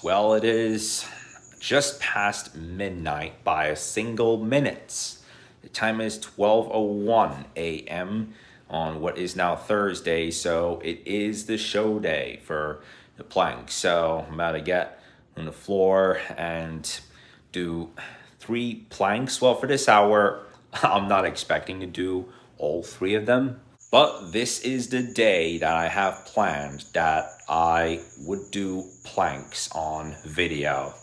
Well, it is just past midnight by a single minute. The time is 12:01 a.m. on what is now Thursday, so it is the show day for the plank. So I'm about to get on the floor and do 3 planks. Well, for this hour, I'm not expecting to do all 3 of them. But this is the day that I have planned that I would do planks on video.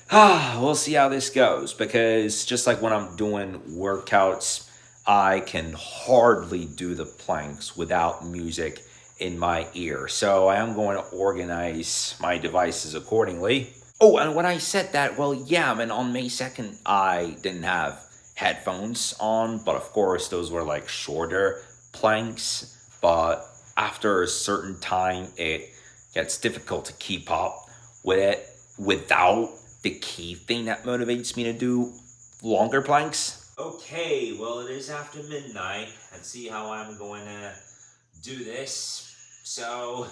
We'll see how this goes, because just like when I'm doing workouts, I can hardly do the planks without music in my ear. So I am going to organize my devices accordingly. Oh, and when I said that, well, yeah, on May 2nd, I didn't have headphones on, but of course, those were like shorter planks. But after a certain time, it gets difficult to keep up with it without the key thing that motivates me to do longer planks. Okay, well, it is after midnight, and see how I'm going to do this. So,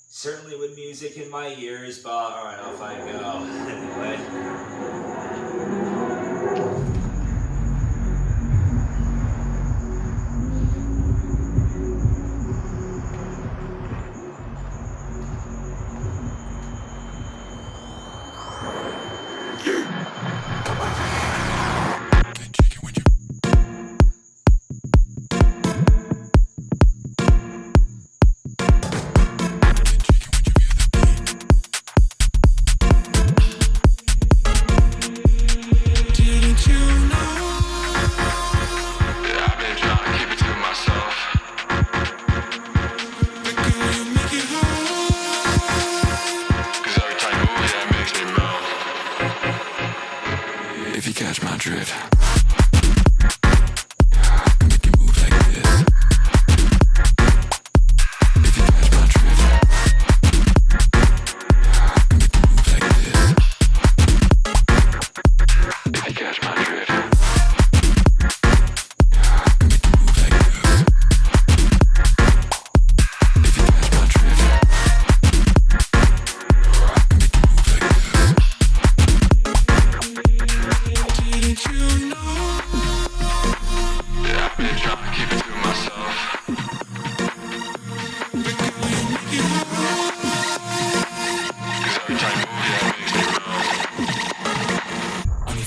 certainly with music in my ears, but alright, off I go. Anyway. If you catch my drift.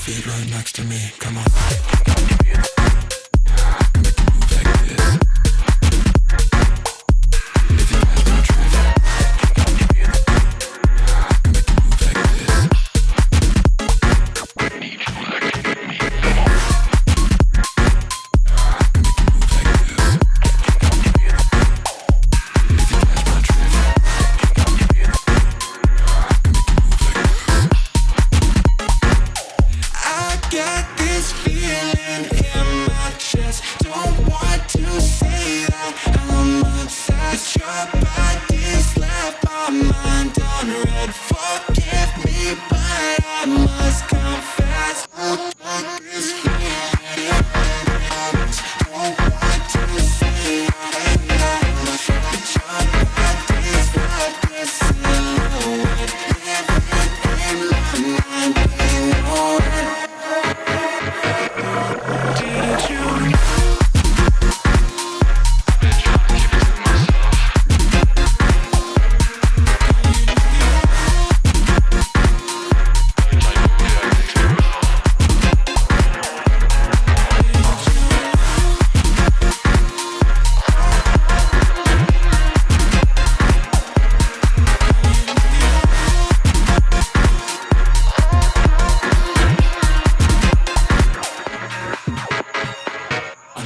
Feet right next to me, come on.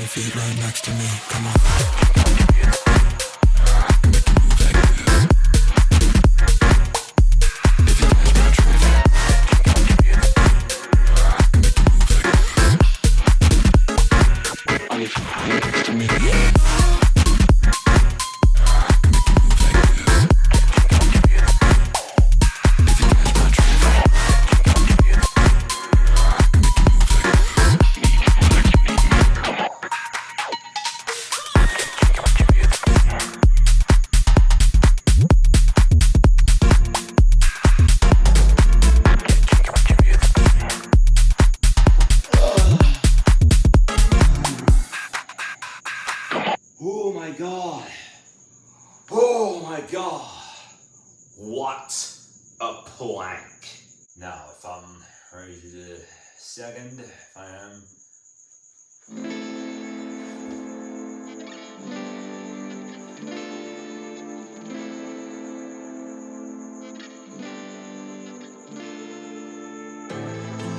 Feet right next to me, come on. plank. Now, if I'm ready to do the second, if I am.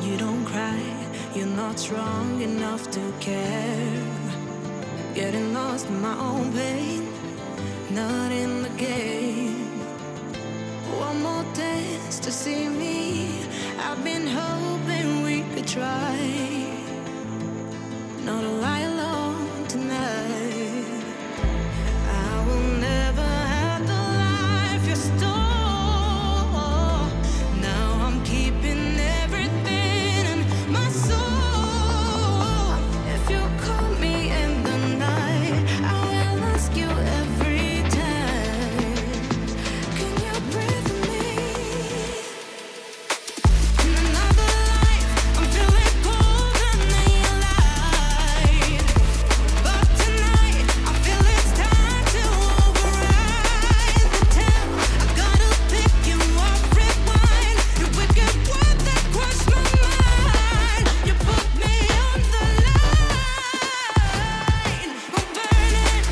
You don't cry, you're not strong enough to care. Getting lost in my own pain, not in the game. One more dance to see me. I've been hoping we could try not to lie alone tonight. I will never have the life you stole. Now I'm keeping everything in my soul. If you call me in the night, I will ask you every time, can you breathe with me? In another life, I'm feeling colder than you lied. But tonight, I feel it's time to override the temp. I gotta pick you up, rewind. Your wicked word that crushed my mind. You put me on the line. I'm burning,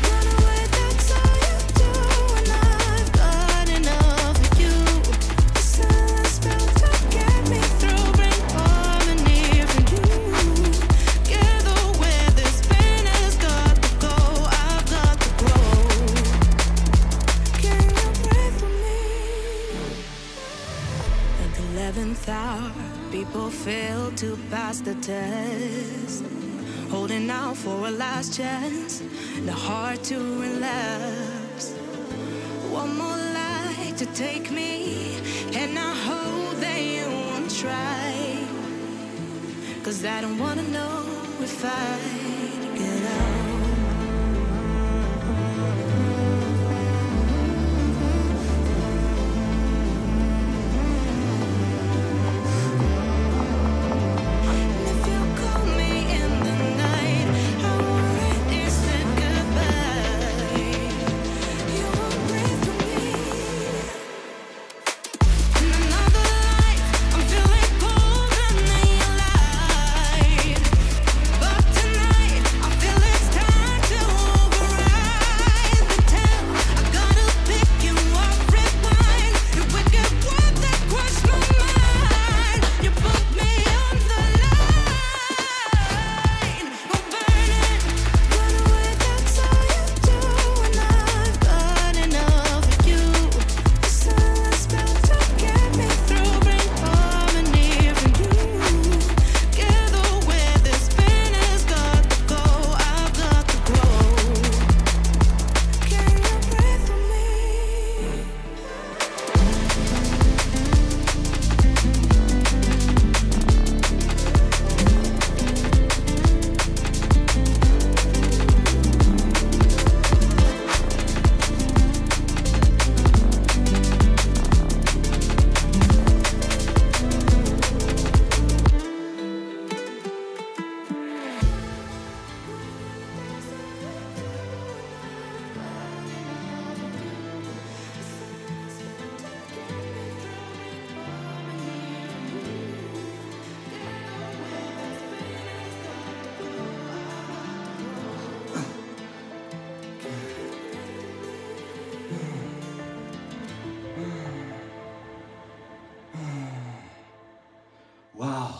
run away, that's all you do. And I've got enough of you. The silence spell to get me through, bring harmony for you. Together where this pain has got to go, I've got to grow. Can you pray for me? At the 11th hour, people fail to pass the test. Holding out for a last chance, the heart to relapse. One more light to take me, and I hope that you won't try. 'Cause I don't wanna know if I get out. If you call me in the night, I already said goodbye. You won't breathe with me. In another life, I'm feeling colder than you lied. But tonight, I feel it's time to override the temp. I gotta pick you up, rewind. Your wicked word that crushed my mind. You put me on the line. I'm burning, run away, that's all you do. And I've got enough of you. The silence spell to get me through, bring harmony for you. Together where this pain has got to go, I've got to grow. Can you breathe for me? Wow.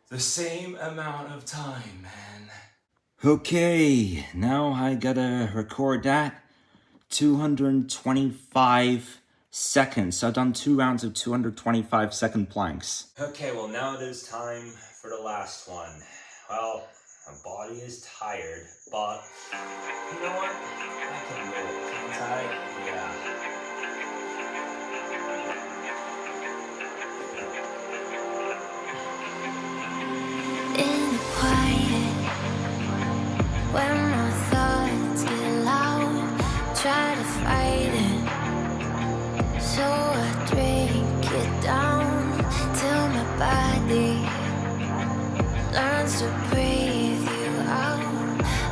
The same amount of time, man. Okay, now I gotta record that. 225 seconds. So I've done 2 rounds of 225-second planks. Okay, well now it is time for the last one. Well, my body is tired, but you know what? I can do it. Can't I? Yeah. In the quiet, when my thoughts get loud, try to fight it. So I drink it down till my body learns to breathe you out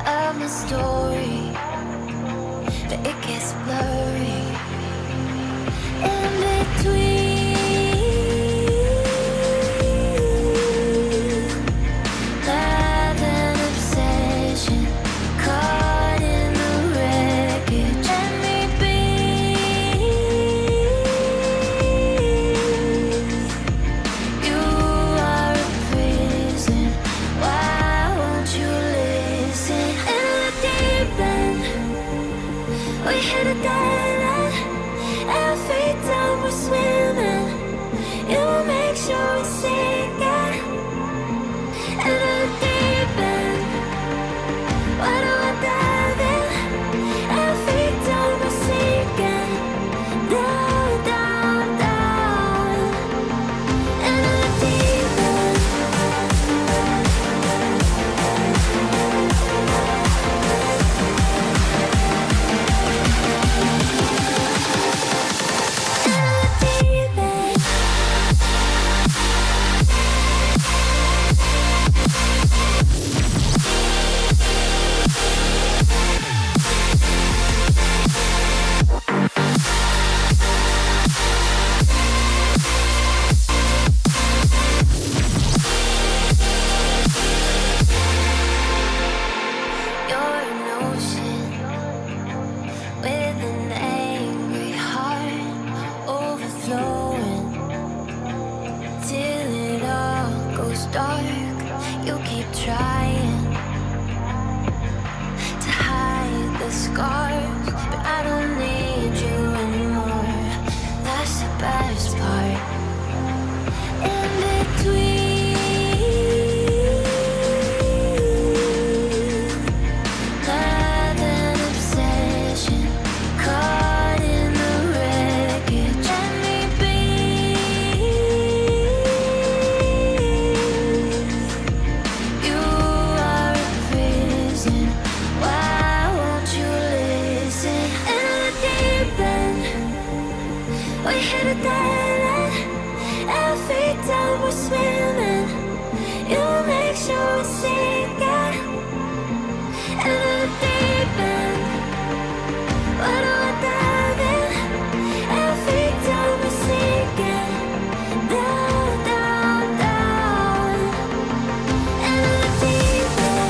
of my story, but it gets blurry in between. dark, you keep trying to hide the scars, but I don't need you anymore. That's the best part. In between love and obsession, caught in the wreckage. Let me be. You are a prison. Why won't you listen? In the deep end, we hit a dead end. Every time we're swimming, you make sure we sink it. In the deep end, where do I dive in? Every time we're sinking down, down, down. In the deep end.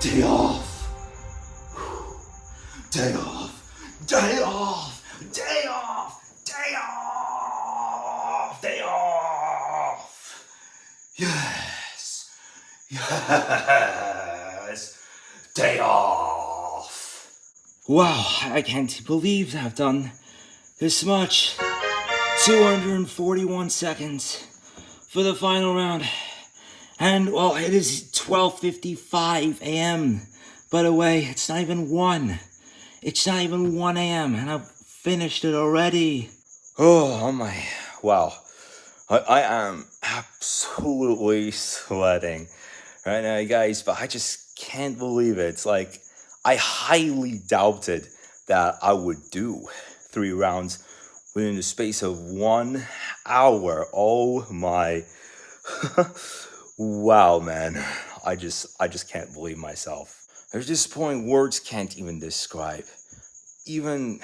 Day off. Day off. Day off. Day off. Day off. Day off. Yes. Yes. Day off. Wow, I can't believe I've done this much. 241 seconds for the final round. And, well, it is 12:55 a.m. By the way, it's not even 1. It's not even 1 a.m. and I've finished it already. Oh my, wow. I am absolutely sweating right now, guys, but I just can't believe it. It's like, I highly doubted that I would do 3 rounds within the space of 1 hour. Oh my. Wow, man. I just can't believe myself. There's this point words can't even describe. Even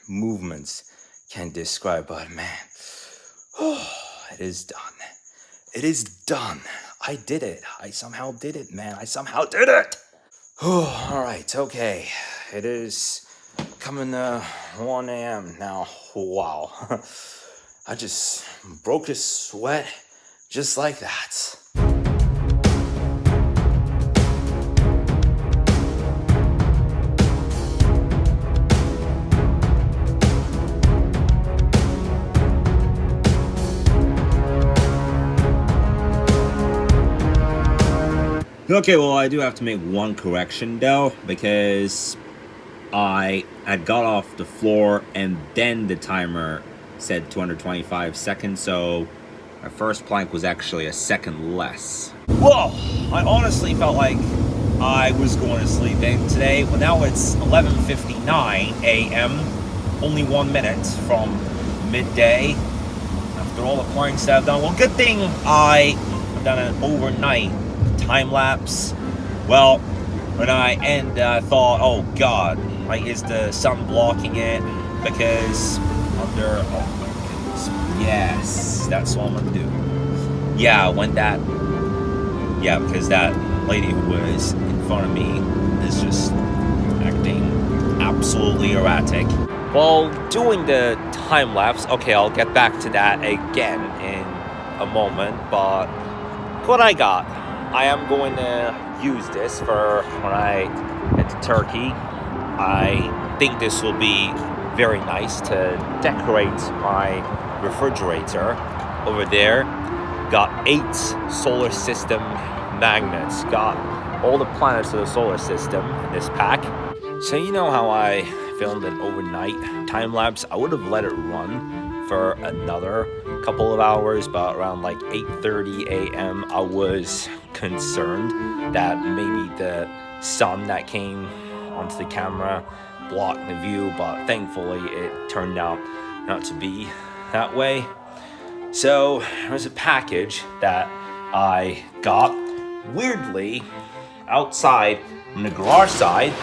movements can't describe, but man, it is done. It is done. I did it. I somehow did it, man. I somehow did it. Oh, all right, okay. It is coming 1 a.m. now. Wow. I just broke a sweat just like that. Okay, well, I do have to make one correction though, because I had got off the floor and then the timer said 225 seconds, so my first plank was actually a second less. Whoa! I honestly felt like I was going to sleep in today, but now it's 11:59 a.m., only 1 minute from midday. After all the planks that I've done, well, good thing I've done an overnight time lapse. Well, when I end, I thought, oh god, like, is the sun blocking it? Because under, oh my goodness, yes, that's what I'm gonna do. Yeah, because that lady who was in front of me is just acting absolutely erratic. While doing the time lapse, okay, I'll get back to that again in a moment, but what I got, I am going to use this for when I head to Turkey. I think this will be very nice to decorate my refrigerator over there. got 8 solar system magnets. Got all the planets of the solar system in this pack. So you know how I filmed an overnight time lapse? I would have let it run for another couple of hours, but around like 8:30 a.m. I was concerned that maybe the sun that came onto the camera blocked the view, but thankfully it turned out not to be that way. So there's a package that I got weirdly outside on the garage side.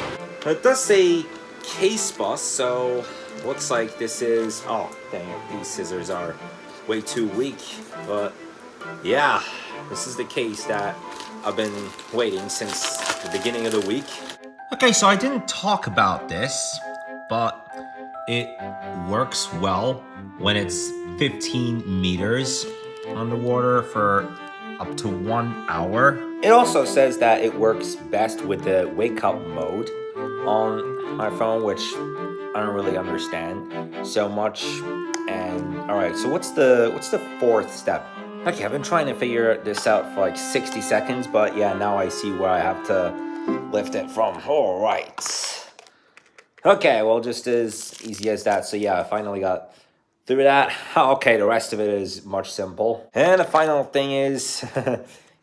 It does say case bus, so looks like this is, oh dang it, these scissors are way too weak, but yeah, this is the case that I've been waiting since the beginning of the week. Okay, so I didn't talk about this, but it works well when it's 15 meters underwater for up to 1 hour. It also says that it works best with the wake up mode on my phone, which I don't really understand so much. And all right, so what's the fourth step? Okay, I've been trying to figure this out for like 60 seconds, but yeah, now I see where I have to lift it from. All right. Okay, well, just as easy as that. So yeah, I finally got through that. Okay, the rest of it is much simple. And the final thing is,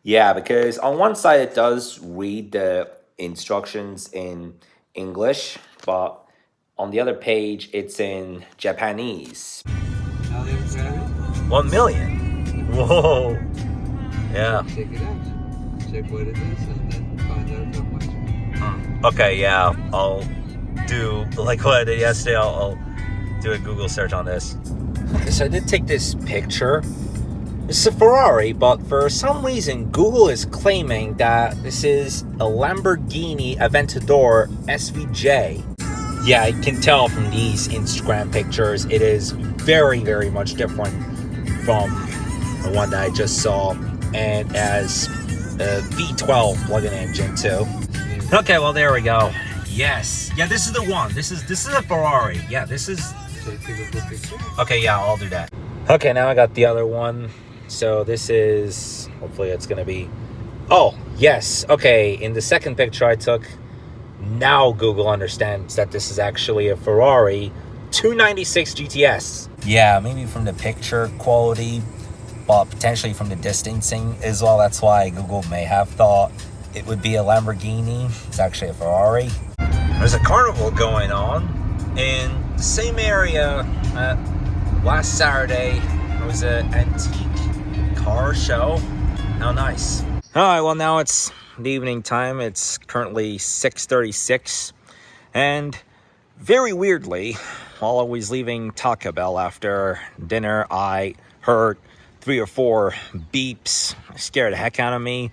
yeah, because on one side it does read the instructions in English, but on the other page it's in Japanese. 1 million. Whoa. Yeah. Check it out. Check what it is and then find out how much. Okay, yeah, I'll do like what I did yesterday. I'll do a Google search on this. Okay, so I did take this picture. It's a Ferrari, but for some reason Google is claiming that this is a Lamborghini Aventador SVJ. Yeah, I can tell from these Instagram pictures it is very, very much different from the one that I just saw, and as a V12 plug-in engine too. Okay, well there we go. Yes, yeah, this is the one. This is a Ferrari. Yeah, this is. So take a good picture. Okay, yeah, I'll do that. Okay, now I got the other one. So this is, hopefully it's gonna be, oh, yes. Okay, in the second picture I took, now Google understands that this is actually a Ferrari 296 GTS. Yeah, maybe from the picture quality, but potentially from the distancing as well. That's why Google may have thought it would be a Lamborghini. It's actually a Ferrari. There's a carnival going on in the same area. Last Saturday, there was an antique car show. How nice. All right, well, now it's the evening time. It's currently 6:36. And very weirdly, while I was leaving Taco Bell after dinner, I heard 3 or 4 beeps. It scared the heck out of me.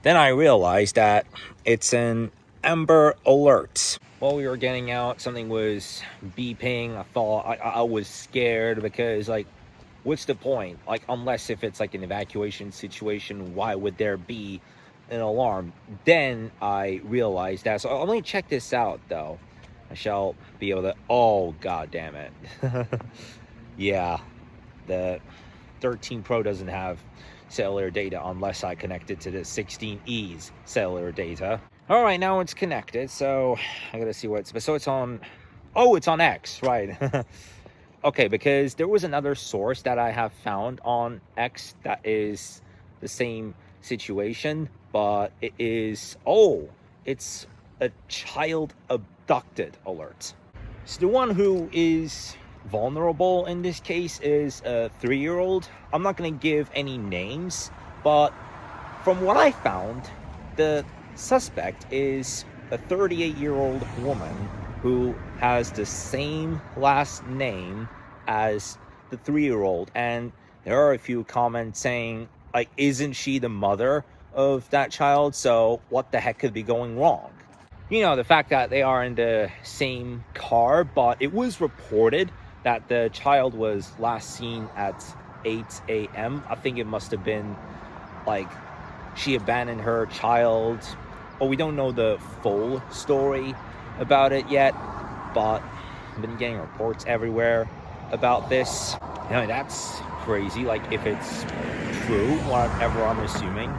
Then I realized that it's an Amber Alert. While we were getting out, something was beeping. I thought I was scared because, like, what's the point? Like, unless if it's like an evacuation situation, why would there be an alarm? Then I realized that. So let me check this out, though. I shall be able to. Oh, god damn it. Yeah, the 13 Pro doesn't have cellular data unless I connect it to the 16E's cellular data. All right, now it's connected, so I gotta see what's. So it's on. Oh, it's on X, right? Okay, because there was another source that I have found on X that is the same situation, but it is. Oh, it's a child abducted alert. So the one who is vulnerable in this case is a 3-year-old. I'm not going to give any names, but from what I found, the suspect is a 38-year-old woman who has the same last name as the 3-year-old, and there are a few comments saying, like, isn't she the mother of that child? So what the heck could be going wrong? You know, the fact that they are in the same car, but it was reported that the child was last seen at 8 a.m. I think it must have been like she abandoned her child. Oh, we don't know the full story about it yet, but I've been getting reports everywhere about this. You know, that's crazy, like if it's true, whatever I'm assuming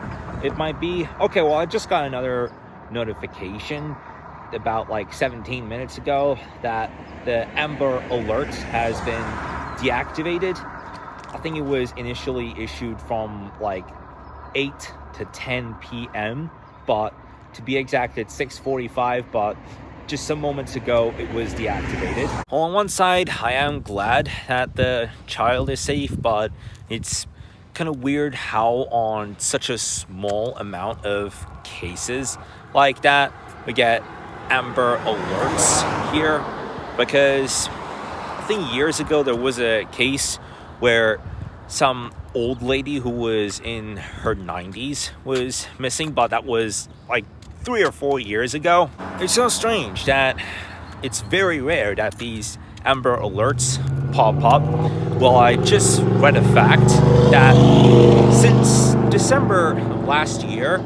it might be. Okay, well, I just got another notification about like 17 minutes ago that the Amber Alert has been deactivated. I think it was initially issued from like 8 to 10 p.m. but to be exact, it's 6:45, but just some moments ago it was deactivated. On one side, I am glad that the child is safe, but it's kind of weird how on such a small amount of cases like that we get Amber Alerts here, because I think years ago there was a case where some old lady who was in her 90s was missing, but that was like 3 or 4 years ago. It's so strange that it's very rare that these Amber Alerts pop up. Well, I just read a fact that since December of last year,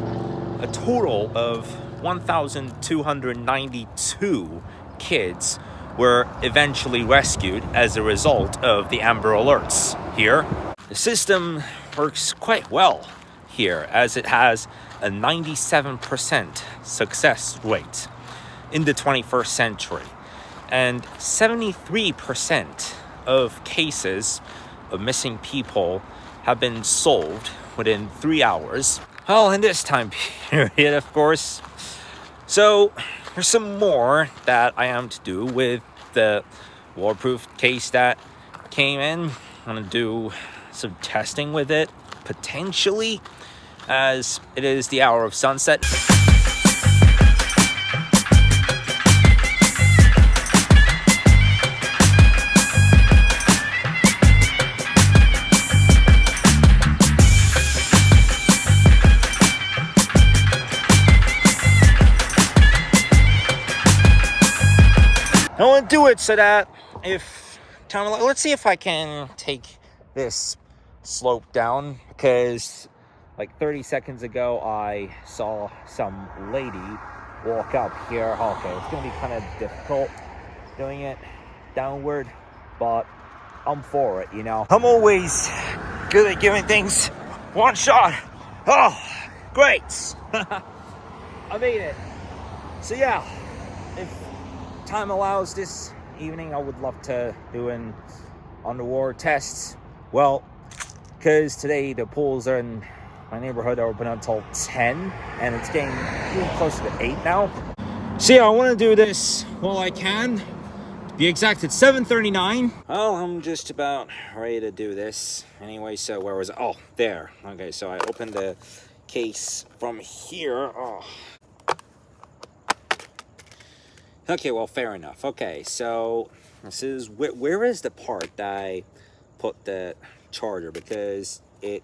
a total of 1,292 kids were eventually rescued as a result of the Amber Alerts here. The system works quite well here, as it has a 97% success rate in the 21st century, and 73% of cases of missing people have been solved within 3 hours. Well, in this time period, of course. So there's some more that I am to do with the waterproof case that came in. I'm gonna do some testing with it, potentially, as it is the hour of sunset. I want to do it so that if time, let's see if I can take this slope down, because like 30 seconds ago I saw some lady walk up here. Okay, it's gonna be kind of difficult doing it downward, but I'm for it, you know. I'm always good at giving things one shot. Oh, great. I made it. So yeah, if time allows this evening, I would love to do an underwater test. Well, because today the pools are in my neighborhood are open until 10, and it's getting really close to 8 now. So yeah, I want to do this while I can. To be exact, it's 7:39. Well, I'm just about ready to do this. Anyway, so where was it? Oh, there. Okay, so I opened the case from here. Oh. Okay, well, fair enough. Okay, so this is where is the part that I put the charger, because it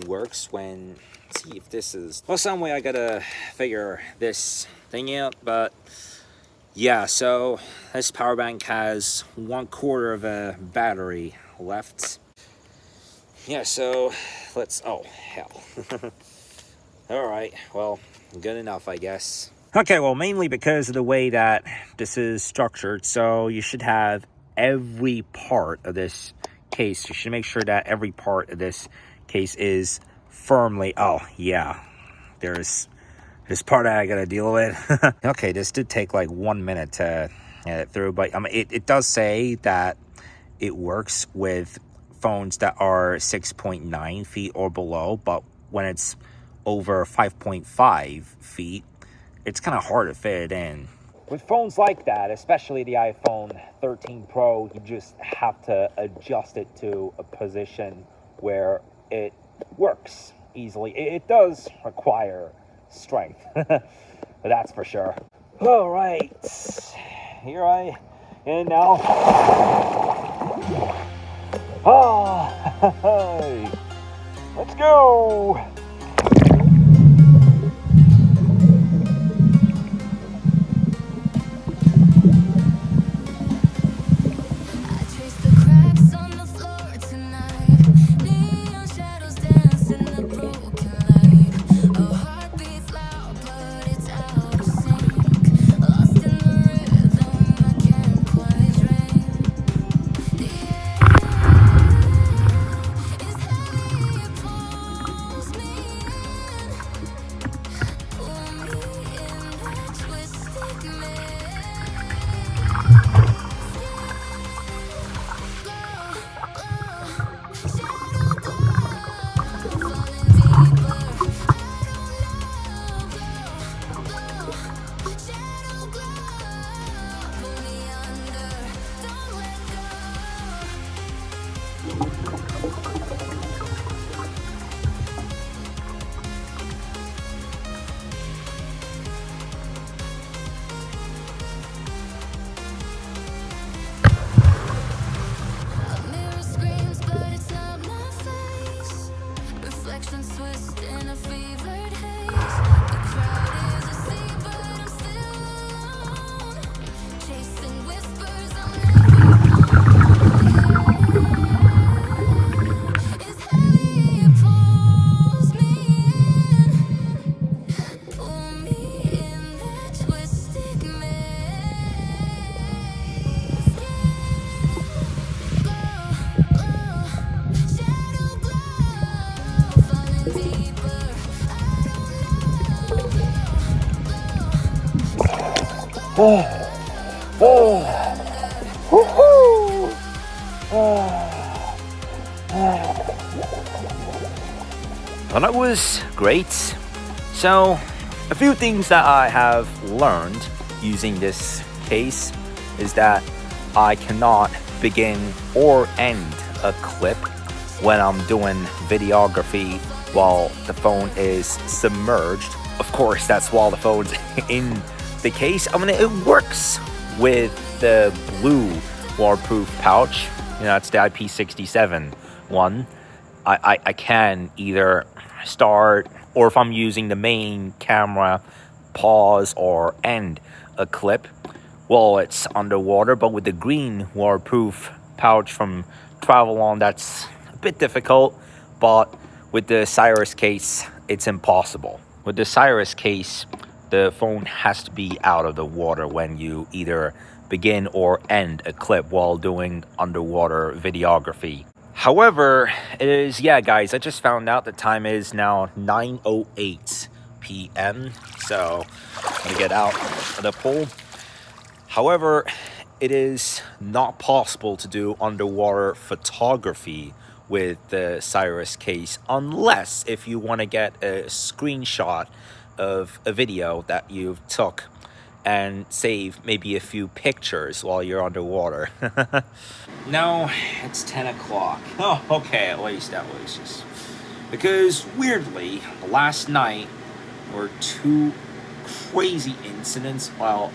works when, let's see if this is, well, some way I gotta figure this thing out. But yeah, so this power bank has 1/4 of a battery left. Yeah, so let's, oh hell. All right, well, good enough, I guess. Okay, well, mainly because of the way that this is structured, so you should have every part of this case. You should make sure that every part of this case is firmly, oh yeah, there's this part I gotta deal with. Okay, this did take like 1 minute to get it through, but I mean, it does say that it works with phones that are 6.9 feet or below, but when it's over 5.5 feet, it's kind of hard to fit it in. With phones like that, especially the iPhone 13 Pro, you just have to adjust it to a position where it works easily. It does require strength, that's for sure. All right, here I am now. Oh, let's go. lost in a fevered haze. The crowd is asleep, but I'm still alone, chasing whispers I'll never know. Yeah, it's heavy, it pulls me in, pull me in that twisted maze. Shadow glow, falling deeper. I don't know. Well, that was great. So, a few things that I have learned using this case is that I cannot begin or end a clip when I'm doing videography while the phone is submerged. Of course, that's while the phone's in the case. I mean, it works with the blue waterproof pouch. You know, it's the IP67 one. I can either start, or if I'm using the main camera, pause or end a clip while it's underwater. But with the green waterproof pouch from Travelon, that's a bit difficult. But with the Cyrus case, it's impossible. With the Cyrus case, the phone has to be out of the water when you either begin or end a clip while doing underwater videography. However, it is, yeah, guys, I just found out the time is now 9:08 p.m. So I'm gonna get out of the pool. However, it is not possible to do underwater photography with the Cyrus case unless if you want to get a screenshot of a video that you've took and save maybe a few pictures while you're underwater. No, it's 10 o'clock. Oh, okay, at least that was just... Because, weirdly, last night were two crazy incidents. Well,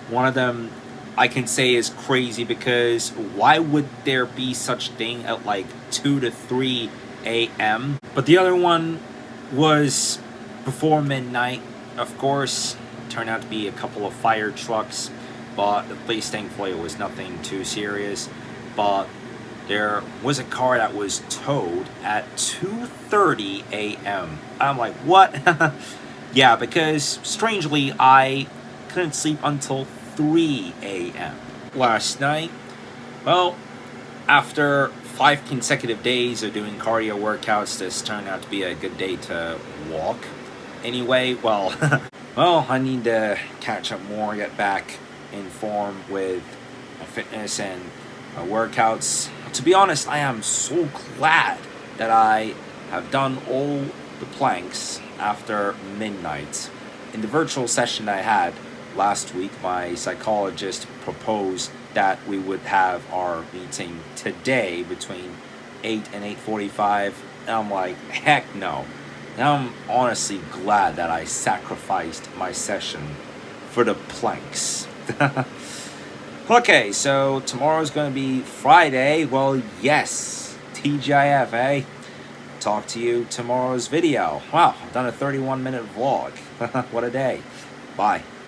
one of them I can say is crazy because why would there be such thing at like 2 to 3 a.m.? But the other one was before midnight. Of course, turned out to be a couple of fire trucks, but at least thankfully it was nothing too serious. But there was a car that was towed at 2:30 a.m. I'm like, what? Yeah, because strangely I couldn't sleep until 3 a.m. last night. Well, after 5 consecutive days of doing cardio workouts, this turned out to be a good day to walk. Anyway, well, well, I need to catch up more, get back in form with my fitness and my workouts. To be honest, I am so glad that I have done all the planks after midnight. In the virtual session I had last week, my psychologist proposed that we would have our meeting today between 8 and 8:45. And I'm like, heck no. Now I'm honestly glad that I sacrificed my session for the planks. Okay, so tomorrow's going to be Friday. Well, yes, TGIF, eh? Talk to you tomorrow's video. Wow, I've done a 31-minute vlog. What a day. Bye.